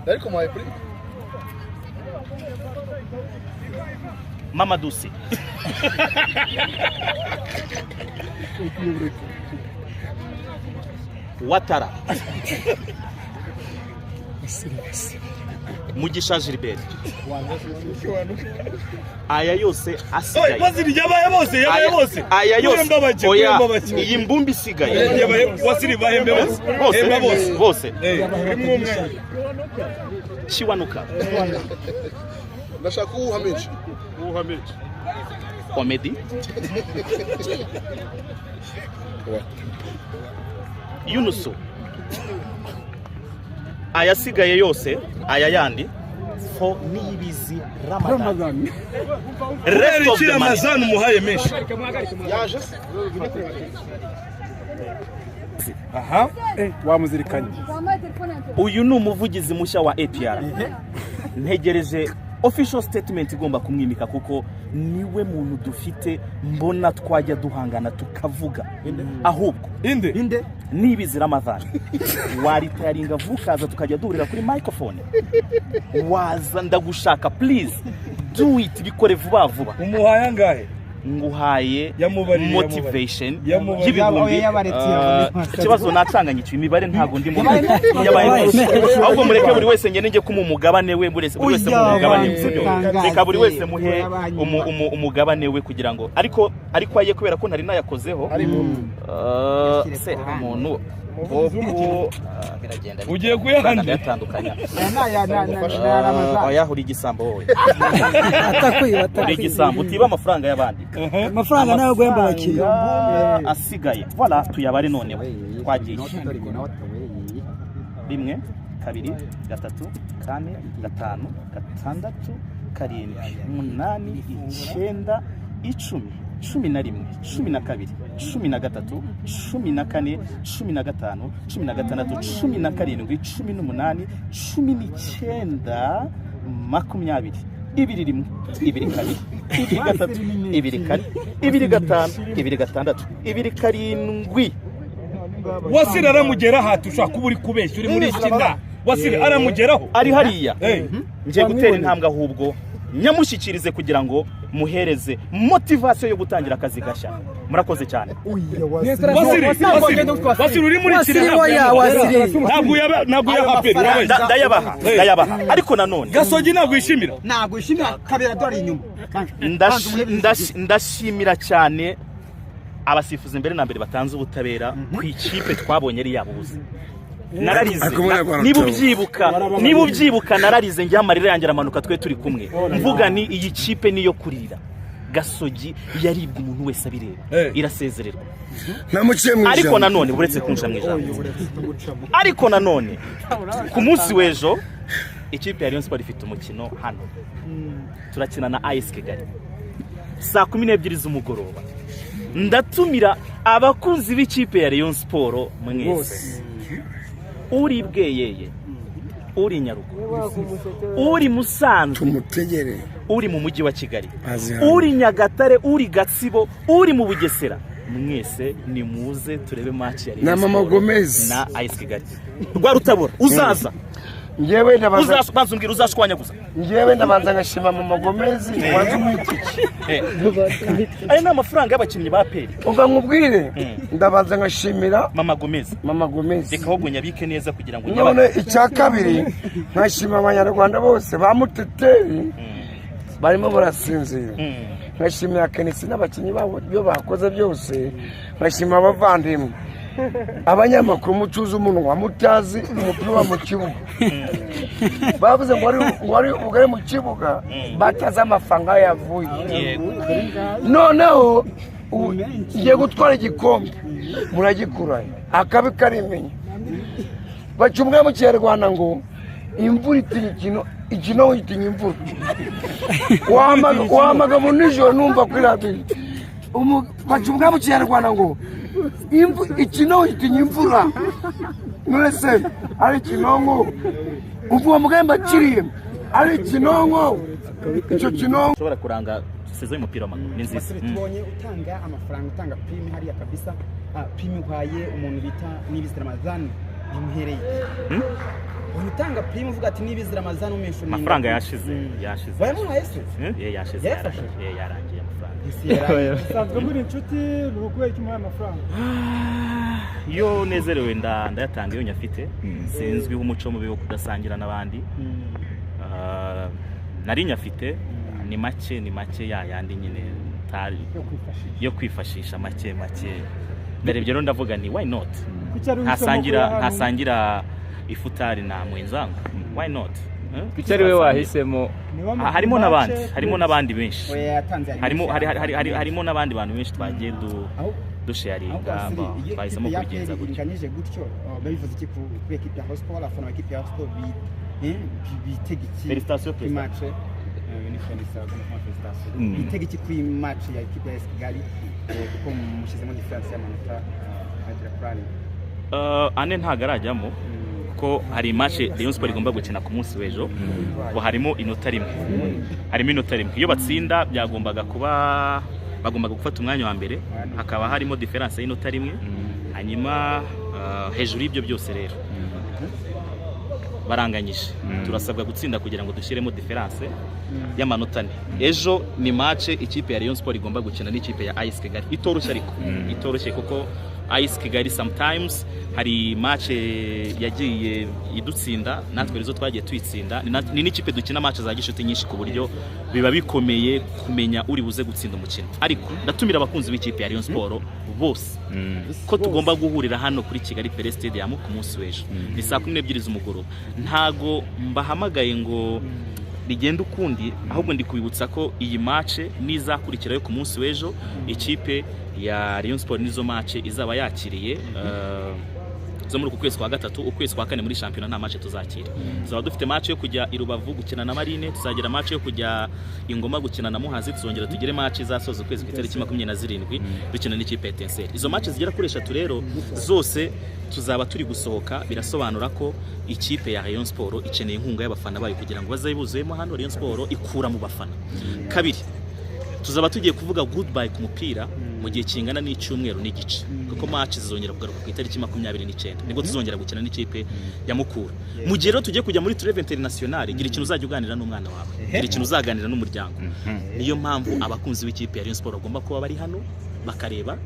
ariko mwaye kuri Mama Dusi. Watara. Mugisha Gilbert. Aya yose asigaye. Wasiri yabaye bose. Aya yose. Oya, iyi mbumbi isigaye. Wasiri bahembe bose. Chiwanuka. ndashaka uhamije Comedy. Yunusu. Aya sigaye yose, aya yandi fo nibizi Ramadan. Rest of the Ramadan muhaye menshi. yaje Aha, wamuzirikanye. Uyu ni umuvugizi mushya wa APR. Ntegereje official statement igomba kumwimika kuko niwe muntu dufite mbona twajya duhangana tukavuga. Ahubwo Inde nibizi Ramadan. Waritaringa vukaza tukajya duhurira kuri microphone. Waza ndagushaka please. Do it bikore vuba vuba. umuhaya ngahe? Nguhaye motivation y'ibihumbi ikibazo natanganyicyo imibare ntago ndi mu yabaye ahubwo mureke buri wese ngene nge kumumugabane we buri wese umugabane reka buri wese muhe umugabane we kugira ngo ariko aye kubera ko ntari nayakozeho se umuntu biragenda ugiye kuyahandi yatandukanya yahuri igisambo wowe uri igisambo utiba amafaranga y'abandi amafaranga nayo guhemba abakiriya asigaye voilà tuyabare none twagiye 1 2 3 4 5 6 7 8 9 10 11 12 13 14 15 16 17 18 19 20 ibiri rimwe ibiri kabiri ibiri gatatu ibiri kane ibiri gatanu ibiri gatandatu ibiri karindwi Wasiri aramugera hatu ushaka kuba uri kubeshya uri muri ikina Wasiri aramugeraho ari hariya ngiye gutera intambwe ahubwo nyamushyikirize kugira muhereze motivation yo gutangira akazi gashya murakoze cyane Wasiri uri muri ikina ntabwo yaperi ndayabaha ariko nanone Gasogi ntabwo yishimira kabera dore inyuma ndashimira cyane abasifuzi mbere na mbere batanze ubutabera ku ikipe twabonye ari yabuze nararize niba ubyibuka nararize njya amarira yanjye aramanuka twe turi kumwe mvuga ni iyi kipe niyo kurira Gasogi yaribwa umuntu wese abireba irasezererwa ariko nanone buretse kunja mu ijambo ariko nanone ku munsi w'ejo ikipe ya Rayon Sport ifite umukino hano turakina na AS Kigali saa 12 z'umugoroba ndatumira abakunzi b'ikipe ya Rayon Sport mwese uri Bweyeye uri Nyarugo uri Musanze tumutegere uri mu mujyi wa Kigali uri Nyagatare uri Gatsibo uri mu Bugesera mwese ni muze turebe match ya na Mama Gomez na AS Kigali rwa rutabura uzaza ngewe ndabanza umbwira uzashwanya gusa ngewe ndabanza ngashima Mama Gomez wanze umwitiki ari n'amafaranga y'abakinnyi ba peri uva nkubwire ndabanza ngashimira Mama Gomez reka ahubwo nyabike neza kugira ngo none icya kabiri nkashima abanyarwanda bose bamuteteri barimo barasinzira nkashimira Kenisi n'abakinnyi babo byo bakoze byose nkashima abavandimwe abanyamakuru mucuza umunwa mutazi umupira mu kibuga bavuze ngo wari ugare mu kibuga bataza amafaranga yavuye noneho ngiye gutwara igikombe muragikura akabi karimenya bacumwe mu Kinyarwanda ngo imvura itinya ikino witinya imvura wamaga mu nijoro numva kuri radio bacumwe mu Kinyarwanda ngo ikino itinya imvura mwese ari ikinongo uvuga mugamba kiriye ari ikinongo icyo kinongo ushobora kuranga sezo y'umupira w'amaguru ni nziza tubonye utanga amafaranga utanga prime hariya kabisa prime uhaye umuntu bita Nibizi Ramadan bimuhereye utanga prime uvuga ati nibizira amazano menshi amafaranga yashize bayamuhaye se yashize yarangiye amafaranga usanzwe muri inshuti ni ukuvuga icyo umuhaye amafaranga iyo nezerewe ndayatanga iyo nyafite sinzwiho umuco mubi wo kudasangira n'abandi nari nyafite ni make yandi nyine yo kwifashisha make mbere rero ndavuga ni why not ntasangira ifutari na mwenzangu why not kuki ari we wahisemo harimo n'abandi benshi harimo n'abandi bantu benshi twagiye dusharinga twahisemo kubigenza gutyo babivuze iki ku equipe ya Hotspur afana wa equipe ya Hotspur bitega iki Félicitations ku match bitega iki ku match ya equipe ya Kigali kuko mushizemo difference y'amanota agira plan ane ntago arajyamo ko hari match Rayon Sport igomba gukina ku munsi w'ejo bo harimo inota rimwe iyo batsinda byagombaga kuba bagombaga gufata umwanya wa mbere hakaba harimo difference y'inota rimwe hanyuma hejuru y'ibyo byose rero baranganyije turasabwa gutsinda kugira ngo dushyiremo difference y'amanota 4 ejo ni match ikipe ya Rayon Sport igomba gukina n'ikipe ya AS Kigali itoroshye kuko AS Kigali sometimes hari match yagiye idutsinda natwe rizo twagiye tuyitsinda ni n'ikipe dukina match za gishuti nyinshi ku buryo biba bikomeye kumenya uri buze gutsinda umukino ariko ndatumira abakunzi b'ikipe ya Rayon Sport bose ko tugomba guhurira hano kuri Kigali Pele Stadium ku munsi w'ejo ni saa 12 z'umugoroba ntago mbahamagaye ngo bigenda ukundi ahubwo ndi kubibutsa ko iyi match nizakurikirayo ku munsi w'ejo ikipe ya Rayon Sport nizo match izaba yakiriye zo muri ukwezi kwa gatatu ukwezi kwa kane muri championnat nta match tuzakira tuzaba dufite match yo kujya i Rubavu gukina na Marine tuzagira match yo kujya Ingoma gukina na Muhazi tuzongera tugire match izasoza ukwezi ku itariki 27 dukina n'ikipe ya Etincelle izo match zigera kuri 3 rero zose tuzaba turi gusohoka birasobanura ko ikipe ya Rayon Sport ikeneye inkunga y'abafana bayo kugira ngo bazayibuzuyemo hano Rayon Sport ikura mu bafana kabiri tuzaba tugiye kuvuga goodbye ku mupira mu gihe kingana n'icyumweru n'igice kuko match zizongera kugaruka ku itariki 29 nibwo tuzongera gukina n'ikipe ya Mukura mu gihe rero tugiye kujya muri Treve International gira ikintu uzajya uganira n'umwana wawe gira ikintu uzaganira n'umuryango niyo mpamvu abakunzi b'ikipe ya Rayon Sport bagomba kuba bari hano bakareba